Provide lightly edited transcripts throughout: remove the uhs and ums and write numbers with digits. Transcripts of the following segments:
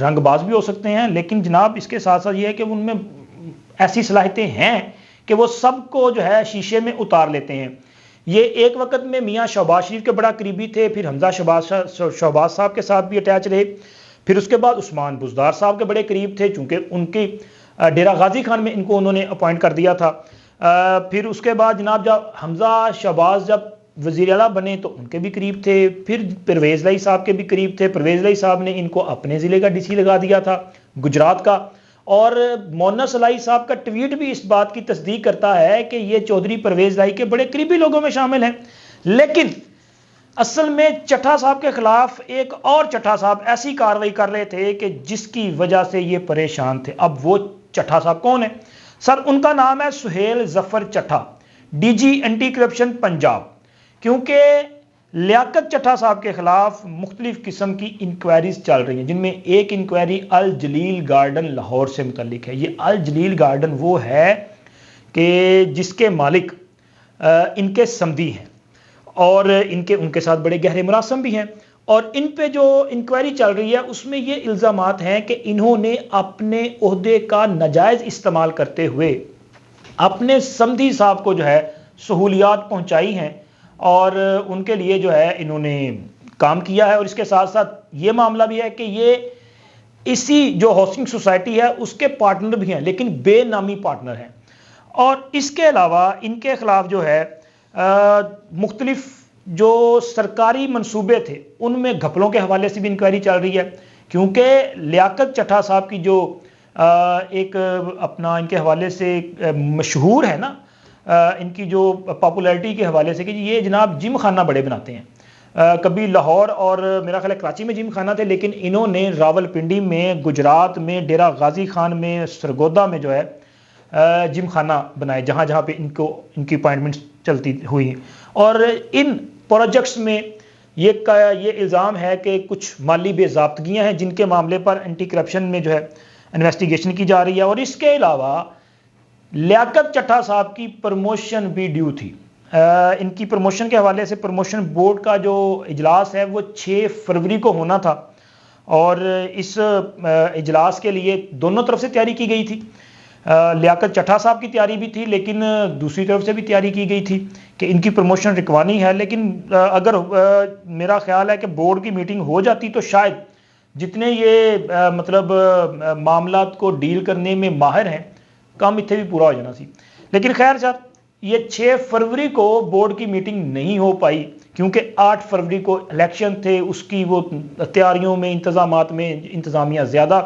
رنگ باز بھی ہو سکتے ہیں، لیکن جناب اس کے ساتھ ساتھ یہ ہے کہ ان میں ایسی صلاحیتیں ہیں کہ وہ سب کو جو ہے شیشے میں اتار لیتے ہیں۔ یہ ایک وقت میں میاں شہباز شریف کے بڑا قریبی تھے، پھر حمزہ شہباز صاحب کے ساتھ بھی اٹیچ رہے، پھر اس کے بعد عثمان بزدار صاحب کے بڑے قریب تھے چونکہ ان کی ڈیرہ غازی خان میں ان کو انہوں نے اپوائنٹ کر دیا تھا۔ پھر اس کے بعد جناب جب حمزہ شہباز جب وزیر اعلیٰ بنے تو ان کے بھی قریب تھے، پھر پرویز لائی صاحب کے بھی قریب تھے۔ پرویز لائی صاحب نے ان کو اپنے ضلع کا ڈی سی لگا دیا تھا گجرات کا، اور مونس لائی صاحب کا ٹویٹ بھی اس بات کی تصدیق کرتا ہے کہ یہ چودھری پرویز لائی کے بڑے قریبی لوگوں میں شامل ہیں۔ لیکن اصل میں چٹھا صاحب کے خلاف ایک اور چٹھا صاحب ایسی کارروائی کر رہے تھے کہ جس کی وجہ سے یہ پریشان تھے۔ اب وہ چٹھا صاحب کون ہے؟ سر ان کا نام ہے Sohail Zafar Chattha, D G anti corruption Punjab. کیونکہ لیاقت چٹھا صاحب کے خلاف مختلف قسم کی انکوائریز چل رہی ہیں، جن میں ایک انکوائری الجلیل گارڈن لاہور سے متعلق ہے۔ یہ الجلیل گارڈن وہ ہے کہ جس کے مالک ان کے سمدی ہیں اور ان کے ساتھ بڑے گہرے مراسم بھی ہیں، اور ان پہ جو انکوائری چل رہی ہے اس میں یہ الزامات ہیں کہ انہوں نے اپنے عہدے کا ناجائز استعمال کرتے ہوئے اپنے سمدھی صاحب کو جو ہے سہولیات پہنچائی ہیں، اور ان کے لیے جو ہے انہوں نے کام کیا ہے۔ اور اس کے ساتھ ساتھ یہ معاملہ بھی ہے کہ یہ اسی جو ہاؤسنگ سوسائٹی ہے اس کے پارٹنر بھی ہیں، لیکن بے نامی پارٹنر ہیں۔ اور اس کے علاوہ ان کے خلاف جو ہے مختلف جو سرکاری منصوبے تھے ان میں گھپلوں کے حوالے سے بھی انکوائری چل رہی ہے، کیونکہ لیاقت چٹھا صاحب کی جو ایک اپنا ان کے حوالے سے مشہور ہے نا، ان کی جو پاپولیرٹی کے حوالے سے کہ یہ جناب جم خانہ بڑے بناتے ہیں۔ کبھی لاہور اور میرا خیال ہے کراچی میں جم خانہ تھے، لیکن انہوں نے راول پنڈی میں، گجرات میں، ڈیرہ غازی خان میں، سرگودا میں جو ہے جم خانہ بنائے، جہاں جہاں پہ ان کی اپوائنٹمنٹس چلتی ہوئی ہیں۔ اور ان پروجیکٹس میں یہ الزام ہے کہ کچھ مالی بے ضابطگیاں ہیں جن کے معاملے پر اینٹی کرپشن میں جو ہے انویسٹیگیشن کی جا رہی ہے۔ اور اس کے علاوہ لیاقت چٹھا صاحب کی پروموشن بھی ڈیو تھی۔ ان کی پروموشن کے حوالے سے پروموشن بورڈ کا جو اجلاس ہے وہ 6 فروری کو ہونا تھا، اور اس اجلاس کے لیے دونوں طرف سے تیاری کی گئی تھی۔ لیاقت چٹھا صاحب کی تیاری بھی تھی، لیکن دوسری طرف سے بھی تیاری کی گئی تھی کہ ان کی پروموشن رکوانی ہے۔ لیکن اگر میرا خیال ہے کہ بورڈ کی میٹنگ ہو جاتی تو شاید جتنے یہ مطلب معاملات کو ڈیل کرنے میں ماہر ہیں کام اتنے بھی پورا ہو جانا سی۔ لیکن خیر صاحب یہ 6 فروری کو بورڈ کی میٹنگ نہیں ہو پائی، کیونکہ 8 فروری کو الیکشن تھے، اس کی وہ تیاریوں میں، انتظامات میں انتظامیہ زیادہ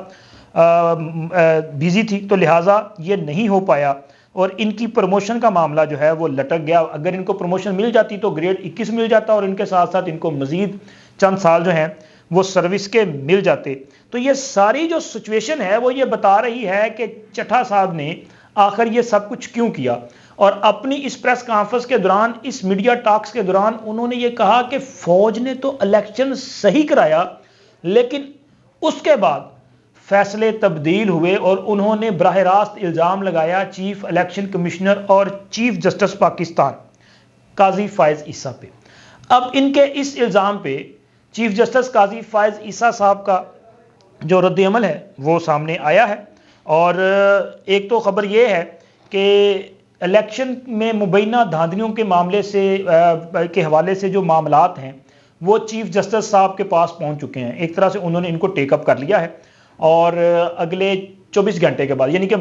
بیزی تھی، تو لہٰذا یہ نہیں ہو پایا، اور ان کی پروموشن کا معاملہ جو ہے وہ لٹک گیا۔ اگر ان کو پروموشن مل جاتی تو گریڈ 21 مل جاتا، اور ان کے ساتھ ساتھ ان کو مزید چند سال جو ہیں وہ سروس کے مل جاتے۔ تو یہ ساری جو سچویشن ہے وہ یہ بتا رہی ہے کہ چٹھا صاحب نے آخر یہ سب کچھ کیوں کیا۔ اور اپنی اس پریس کانفرنس کے دوران، اس میڈیا ٹاکس کے دوران انہوں نے یہ کہا کہ فوج نے تو الیکشن صحیح کرایا، لیکن اس کے بعد فیصلے تبدیل ہوئے، اور انہوں نے براہ راست الزام لگایا چیف الیکشن کمشنر اور چیف جسٹس پاکستان قاضی فائز عیسیٰ پہ۔ اب ان کے اس الزام پہ چیف جسٹس قاضی فائز عیسیٰ صاحب کا جو رد عمل ہے وہ سامنے آیا ہے۔ اور ایک تو خبر یہ ہے کہ الیکشن میں مبینہ دھاندلیوں کے معاملے سے کے حوالے سے جو معاملات ہیں وہ چیف جسٹس صاحب کے پاس پہنچ چکے ہیں۔ ایک طرح سے انہوں نے ان کو ٹیک اپ کر لیا ہے، اور اگلے 24 گھنٹے کے بعد یعنی کہ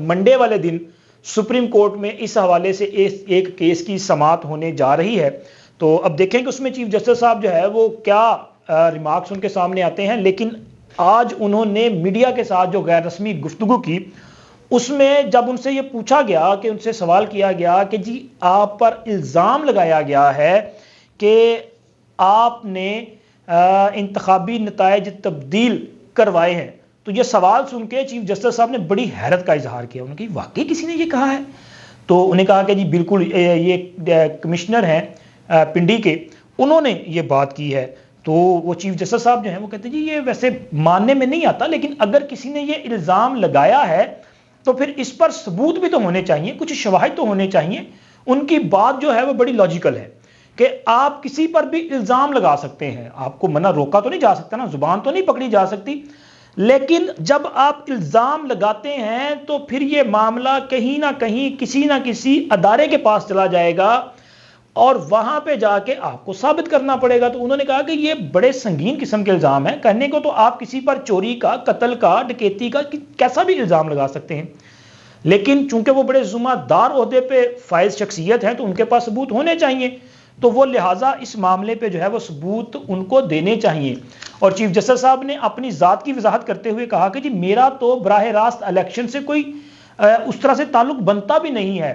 منڈے والے دن سپریم کورٹ میں اس حوالے سے ایک کیس کی سماعت ہونے جا رہی ہے۔ تو اب دیکھیں کہ اس میں چیف جسٹس صاحب جو ہے وہ کیا ریمارکس ان کے سامنے آتے ہیں۔ لیکن آج انہوں نے میڈیا کے ساتھ جو غیر رسمی گفتگو کی، اس میں جب ان سے یہ پوچھا گیا کہ ان سے سوال کیا گیا کہ جی آپ پر الزام لگایا گیا ہے کہ آپ نے انتخابی نتائج تبدیل کروائے ہیں، تو یہ سوال سن کے چیف جسٹس صاحب نے بڑی حیرت کا اظہار کیا۔ انہوں نے کہا واقعی کسی نے یہ کہا ہے؟ تو انہیں کہا کہ جی بالکل، یہ کمشنر ہیں پنڈی کے، انہوں نے یہ بات کی ہے۔ تو وہ چیف جسٹس صاحب جو ہیں وہ کہتے ہیں جی یہ ویسے ماننے میں نہیں آتا، لیکن اگر کسی نے یہ الزام لگایا ہے تو پھر اس پر ثبوت بھی تو ہونے چاہیے، کچھ شواہد تو ہونے چاہیے۔ ان کی بات جو ہے وہ بڑی لاجیکل ہے کہ آپ کسی پر بھی الزام لگا سکتے ہیں، آپ کو منع روکا تو نہیں جا سکتا نا، زبان تو نہیں پکڑی جا سکتی، لیکن جب آپ الزام لگاتے ہیں تو پھر یہ معاملہ کہیں نہ کہیں کسی نہ کسی ادارے کے پاس چلا جائے گا اور وہاں پہ جا کے آپ کو ثابت کرنا پڑے گا۔ تو انہوں نے کہا کہ یہ بڑے سنگین قسم کے الزام ہیں، کہنے کو تو آپ کسی پر چوری کا، قتل کا، ڈکیتی کا کیسا بھی الزام لگا سکتے ہیں، لیکن چونکہ وہ بڑے ذمہ دار عہدے پہ فائز شخصیت ہیں تو ان کے پاس ثبوت ہونے چاہیے، تو وہ لہٰذا اس معاملے پہ جو ہے وہ ثبوت ان کو دینے چاہیے۔ اور چیف جسٹس صاحب نے اپنی ذات کی وضاحت کرتے ہوئے کہا کہ جی میرا تو براہ راست الیکشن سے کوئی اس طرح سے تعلق بنتا بھی نہیں ہے،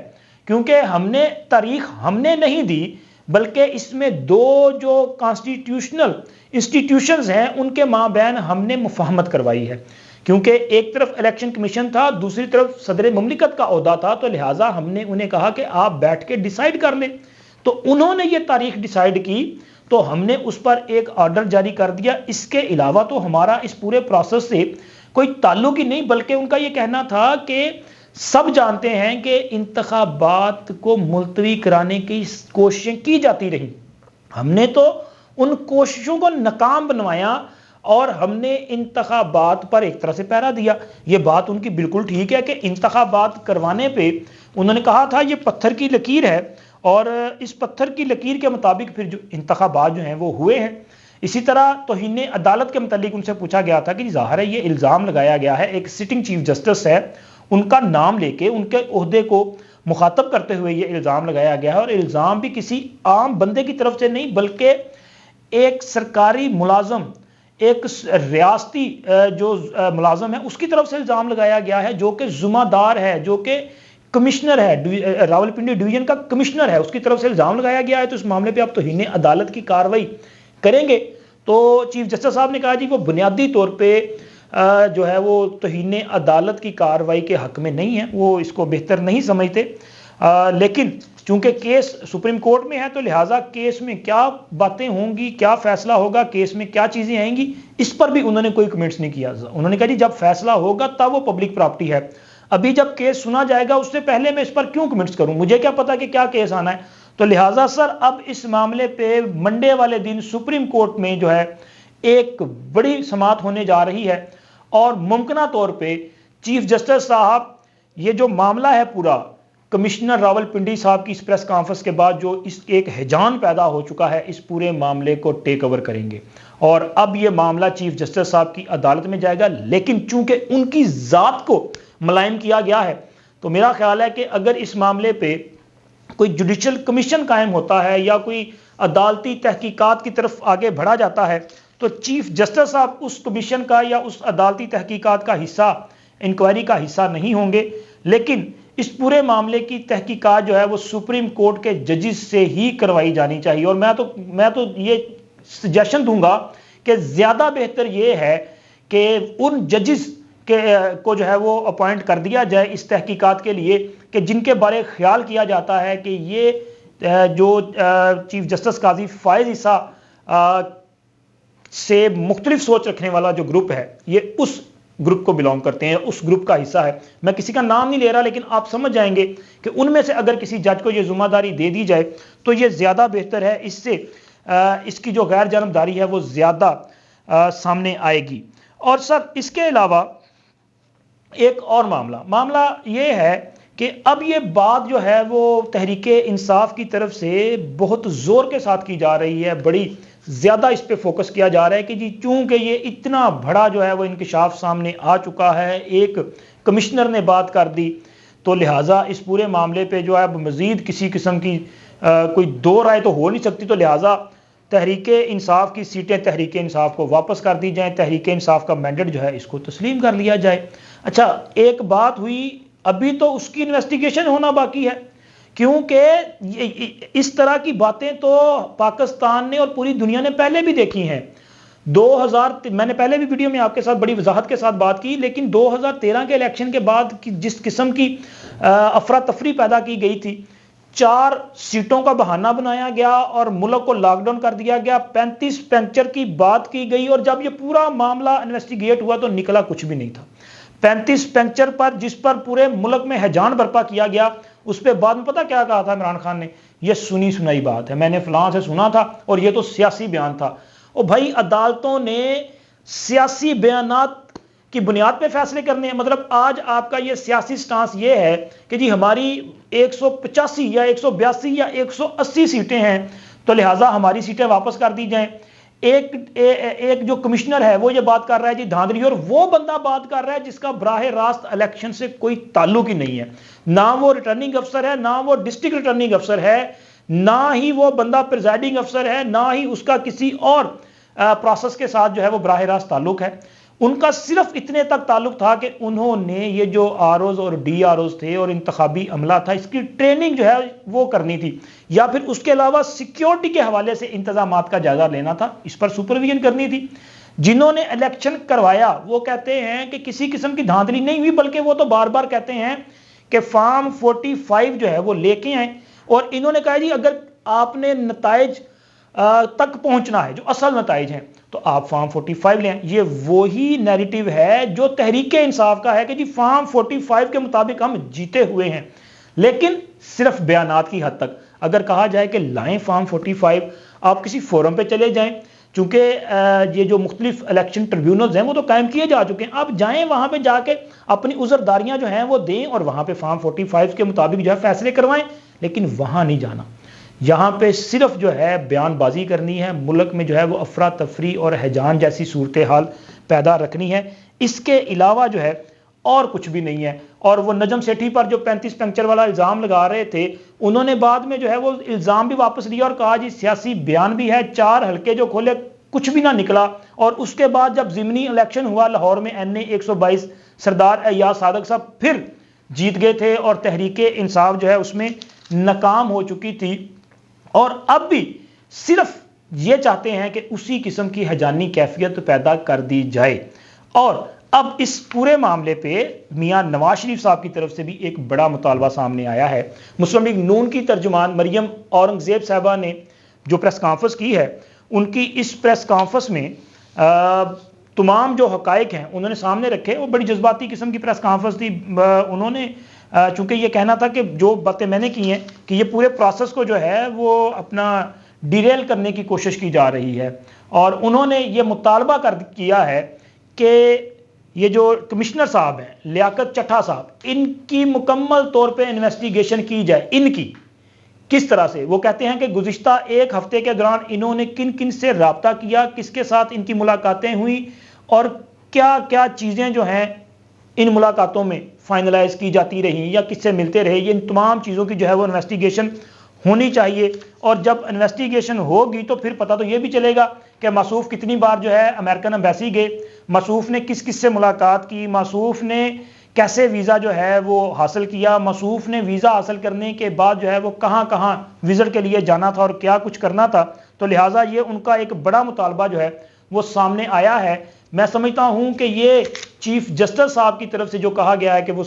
کیونکہ ہم نے تاریخ ہم نے نہیں دی، بلکہ اس میں دو جو کانسٹیٹیوشنل انسٹیٹیوشنز ہیں ان کے مابین ہم نے مفاہمت کروائی ہے، کیونکہ ایک طرف الیکشن کمیشن تھا، دوسری طرف صدر مملکت کا عہدہ تھا، تو لہٰذا ہم نے انہیں کہا کہ آپ بیٹھ کے ڈیسائیڈ کر لیں، تو انہوں نے یہ تاریخ ڈیسائیڈ کی تو ہم نے اس پر ایک آرڈر جاری کر دیا۔ اس کے علاوہ تو ہمارا اس پورے پروسیس سے کوئی تعلق ہی نہیں، بلکہ ان کا یہ کہنا تھا کہ سب جانتے ہیں کہ انتخابات کو ملتوی کرانے کی کوششیں کی جاتی رہی، ہم نے تو ان کوششوں کو ناکام بنوایا اور ہم نے انتخابات پر ایک طرح سے پہرا دیا۔ یہ بات ان کی بالکل ٹھیک ہے کہ انتخابات کروانے پہ انہوں نے کہا تھا یہ پتھر کی لکیر ہے، اور اس پتھر کی لکیر کے مطابق پھر جو انتخابات جو ہیں وہ ہوئے ہیں۔ اسی طرح توہین عدالت کے متعلق ان سے پوچھا گیا تھا کہ ظاہر ہے یہ الزام لگایا گیا ہے، ایک سٹنگ چیف جسٹس ہے، ان کا نام لے کے ان کے عہدے کو مخاطب کرتے ہوئے یہ الزام لگایا گیا ہے، اور الزام بھی کسی عام بندے کی طرف سے نہیں بلکہ ایک سرکاری ملازم، ایک ریاستی جو ملازم ہے اس کی طرف سے الزام لگایا گیا ہے، جو کہ ذمہ دار ہے، جو کہ کمشنر ہے، راولپنڈی ڈویژن کا کمشنر ہے، اس کی طرف سے الزام لگایا گیا ہے، تو اس معاملے پہ آپ توہین عدالت کی کارروائی کریں گے؟ تو چیف جسٹس صاحب نے کہا جی وہ بنیادی طور پہ جو ہے وہ توہین عدالت کی کارروائی کے حق میں نہیں ہے، وہ اس کو بہتر نہیں سمجھتے، لیکن چونکہ کیس سپریم کورٹ میں ہے تو لہٰذا کیس میں کیا باتیں ہوں گی، کیا فیصلہ ہوگا، کیس میں کیا چیزیں آئیں گی، اس پر بھی انہوں نے کوئی کمنٹس نہیں کیا۔ انہوں نے کہا جی جب فیصلہ ہوگا تب وہ پبلک پراپرٹی ہے، ابھی جب کیس سنا جائے گا اس سے پہلے میں اس پر کیوں کمنٹس کروں، مجھے کیا پتا کہ کیا کیس آنا ہے۔ تو لہٰذا سر اب اس معاملے پہ منڈے والے دن سپریم کورٹ میں جو ہے ایک بڑی سماعت ہونے جا رہی ہے، اور ممکنہ طور پہ چیف جسٹس صاحب یہ جو معاملہ ہے پورا کمشنر راولپنڈی صاحب کی اس پریس کانفرنس کے بعد جو اس ایک ہیجان پیدا ہو چکا ہے، اس پورے معاملے کو ٹیک اوور کریں گے، اور اب یہ معاملہ چیف جسٹس صاحب کی عدالت میں جائے گا، لیکن چونکہ ان کی ذات کو ملائم کیا گیا ہے تو میرا خیال ہے کہ اگر اس معاملے پہ کوئی جوڈیشل کمیشن قائم ہوتا ہے یا کوئی عدالتی تحقیقات کی طرف آگے بڑھا جاتا ہے تو چیف جسٹس صاحب اس کمیشن کا یا اس عدالتی تحقیقات کا حصہ، انکوائری کا حصہ نہیں ہوں گے، لیکن اس پورے معاملے کی تحقیقات جو ہے وہ سپریم کورٹ کے ججز سے ہی کروائی جانی چاہیے، اور میں تو یہ سجیشن دوں گا کہ زیادہ بہتر یہ ہے کہ ان ججز کو جو ہے وہ اپوائنٹ کر دیا جائے اس تحقیقات کے لیے کہ جن کے بارے خیال کیا جاتا ہے کہ یہ جو چیف جسٹس قاضی فائز عیسیٰ سے مختلف سوچ رکھنے والا جو گروپ ہے یہ اس گروپ کو بلانگ کرتے ہیں، اس گروپ کا حصہ ہے۔ میں کسی کا نام نہیں لے رہا لیکن آپ سمجھ جائیں گے کہ ان میں سے اگر کسی جج کو یہ ذمہ داری دے دی جائے تو یہ زیادہ بہتر ہے، اس سے اس کی جو غیر جانبداری ہے وہ زیادہ سامنے آئے گی۔ اور سر اس کے علاوہ ایک اور معاملہ یہ ہے کہ اب یہ بات جو ہے وہ تحریک انصاف کی طرف سے بہت زور کے ساتھ کی جا رہی ہے، بڑی زیادہ اس پہ فوکس کیا جا رہا ہے کہ جی چونکہ یہ اتنا بڑا جو ہے وہ انکشاف سامنے آ چکا ہے، ایک کمشنر نے بات کر دی، تو لہٰذا اس پورے معاملے پہ جو ہے اب مزید کسی قسم کی کوئی دو رائے تو ہو نہیں سکتی، تو لہٰذا تحریک انصاف کی سیٹیں تحریک انصاف کو واپس کر دی جائیں، تحریک انصاف کا مینڈیٹ جو ہے اس کو تسلیم کر لیا جائے۔ اچھا ایک بات ہوئی، ابھی تو اس کی انویسٹیگیشن ہونا باقی ہے، کیونکہ اس طرح کی باتیں تو پاکستان نے اور پوری دنیا نے پہلے بھی دیکھی ہیں۔ میں نے پہلے بھی ویڈیو میں آپ کے ساتھ بڑی وضاحت کے ساتھ بات کی، لیکن 2013 کے الیکشن کے بعد جس قسم کی افراتفری پیدا کی گئی تھی، 4 سیٹوں کا بہانہ بنایا گیا اور ملک کو لاک ڈاؤن کر دیا گیا، 35 پنکچر کی بات کی گئی، اور جب یہ پورا معاملہ انویسٹیگیٹ ہوا تو نکلا کچھ بھی نہیں تھا۔ 35 پنکچر پر جس پر پورے ملک میں ہیجان برپا کیا گیا، اس پہ بعد میں پتہ کیا کہا تھا عمران خان نے؟ یہ سنی سنائی بات ہے، میں نے فلاں سے سنا تھا اور یہ تو سیاسی بیان تھا۔ اور بھائی عدالتوں نے سیاسی بیانات کی بنیاد پہ فیصلے کرنے ہیں؟ مطلب آج آپ کا یہ سیاسی سٹانس یہ ہے کہ جی ہماری 185 یا 182 یا 180 سیٹیں ہیں تو لہٰذا ہماری سیٹیں واپس کر دی جائیں. ایک جو کمشنر ہے وہ یہ بات کر رہا ہے جی دھاندلی، اور وہ بندہ بات کر رہا ہے جس کا براہ راست الیکشن سے کوئی تعلق ہی نہیں ہے. نہ وہ ریٹرننگ افسر ہے، نہ وہ ڈسٹرکٹ ریٹرننگ افسر ہے، نہ ہی وہ بندہ پریزائڈنگ افسر ہے، نہ ہی اس کا کسی اور پروسیس کے ساتھ جو ہے وہ براہ راست تعلق ہے. ان کا صرف اتنے تک تعلق تھا کہ انہوں نے یہ جو آر اوز اور ڈی آر اوز تھے اور انتخابی عملہ تھا اس کی ٹریننگ جو ہے وہ کرنی تھی، یا پھر اس کے علاوہ سیکیورٹی کے حوالے سے انتظامات کا جائزہ لینا تھا، اس پر سپرویژن کرنی تھی. جنہوں نے الیکشن کروایا وہ کہتے ہیں کہ کسی قسم کی دھاندلی نہیں ہوئی، بلکہ وہ تو بار بار کہتے ہیں کہ فارم 45 جو ہے وہ لے کے آئیں، اور انہوں نے کہا جی اگر آپ نے نتائج تک پہنچنا ہے جو اصل نتائج ہیں تو آپ فارم 45 لیں. یہ وہی نیریٹو ہے جو تحریک انصاف کا ہے کہ جی فارم 45 کے مطابق ہم جیتے ہوئے ہیں، لیکن صرف بیانات کی حد تک. اگر کہا جائے کہ لائیں فارم 45، آپ کسی فورم پہ چلے جائیں، چونکہ یہ جو مختلف الیکشن ٹریبیونلز ہیں وہ تو قائم کیے جا چکے ہیں، آپ جائیں وہاں پہ جا کے اپنی عذرداریاں جو ہیں وہ دیں اور وہاں پہ فارم 45 کے مطابق جو ہے فیصلے کروائیں. لیکن وہاں نہیں جانا، یہاں پہ صرف جو ہے بیان بازی کرنی ہے، ملک میں جو ہے وہ افراتفری اور ہیجان جیسی صورتحال پیدا رکھنی ہے. اس کے علاوہ جو ہے اور کچھ بھی نہیں ہے. اور وہ نجم سیٹھی پر جو 35 پنکچر والا الزام لگا رہے تھے، انہوں نے بعد میں جو ہے وہ الزام بھی واپس لیا اور کہا جی سیاسی بیان بھی ہے، 4 حلقے جو کھولے کچھ بھی نہ نکلا. اور اس کے بعد جب ضمنی الیکشن ہوا لاہور میں NA 122 سردار ایاز صادق صاحب پھر جیت گئے تھے اور تحریک انصاف جو ہے اس میں ناکام ہو چکی تھی. اور اب بھی صرف یہ چاہتے ہیں کہ اسی قسم کی ہیجانی کیفیت پیدا کر دی جائے. اور اب اس پورے معاملے پہ میاں نواز شریف صاحب کی طرف سے بھی ایک بڑا مطالبہ سامنے آیا ہے. مسلم لیگ نون کی ترجمان مریم اورنگزیب صاحبہ نے جو پریس کانفرنس کی ہے، ان کی اس پریس کانفرنس میں تمام جو حقائق ہیں انہوں نے سامنے رکھے. وہ بڑی جذباتی قسم کی پریس کانفرنس تھی. انہوں نے چونکہ یہ کہنا تھا کہ جو باتیں میں نے کی ہیں کہ یہ پورے پروسیس کو جو ہے وہ اپنا ڈیریل کرنے کی کوشش کی جا رہی ہے، اور انہوں نے یہ مطالبہ کیا ہے کہ یہ جو کمشنر صاحب ہیں لیاقت چٹھا صاحب، ان کی مکمل طور پہ انویسٹیگیشن کی جائے. ان کی کس طرح سے؟ وہ کہتے ہیں کہ گزشتہ 1 ہفتے کے دوران انہوں نے کن کن سے رابطہ کیا، کس کے ساتھ ان کی ملاقاتیں ہوئی، اور کیا کیا چیزیں جو ہیں ان ملاقاتوں میں فائنلائز کی جاتی رہی یا کس سے ملتے رہے. یہ ان تمام چیزوں کی جو ہے وہ انویسٹیگیشن ہونی چاہیے. اور جب انویسٹیگیشن ہوگی تو پھر پتہ تو یہ بھی چلے گا کہ موصوف کتنی بار جو ہے امریکن ایمبیسی گئے، موصوف نے کس کس سے ملاقات کی، موصوف نے کیسے ویزا جو ہے وہ حاصل کیا، موصوف نے ویزا حاصل کرنے کے بعد جو ہے وہ کہاں کہاں وزٹ کے لیے جانا تھا اور کیا کچھ کرنا تھا. تو لہٰذا یہ ان کا ایک بڑا مطالبہ جو ہے وہ سامنے آیا ہے. میں سمجھتا ہوں کہ یہ چیف جسٹس صاحب کی طرف سے جو کہا گیا ہے کہ وہ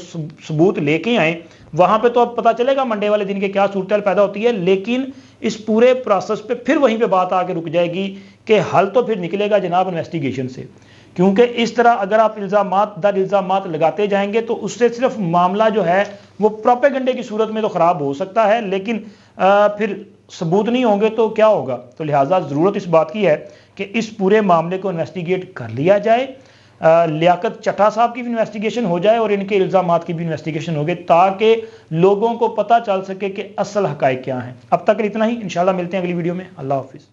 ثبوت لے کے آئیں، وہاں پہ تو اب پتہ چلے گا منڈے والے دن کے کیا صورتحال پیدا ہوتی ہے. لیکن اس پورے پروسیس پہ پھر وہیں پہ بات آ کے رک جائے گی کہ حل تو پھر نکلے گا جناب انویسٹیگیشن سے. کیونکہ اس طرح اگر آپ الزامات در الزامات لگاتے جائیں گے تو اس سے صرف معاملہ جو ہے وہ پروپیگنڈے کی صورت میں تو خراب ہو سکتا ہے، لیکن پھر ثبوت نہیں ہوں گے تو کیا ہوگا. تو لہٰذا ضرورت اس بات کی ہے کہ اس پورے معاملے کو انویسٹیگیٹ کر لیا جائے، لیاقت چٹھا صاحب کی بھی انویسٹیگیشن ہو جائے اور ان کے الزامات کی بھی انویسٹیگیشن ہو گئے، تاکہ لوگوں کو پتہ چل سکے کہ اصل حقائق کیا ہیں. اب تک اتنا ہی، انشاءاللہ ملتے ہیں اگلی ویڈیو میں. اللہ حافظ.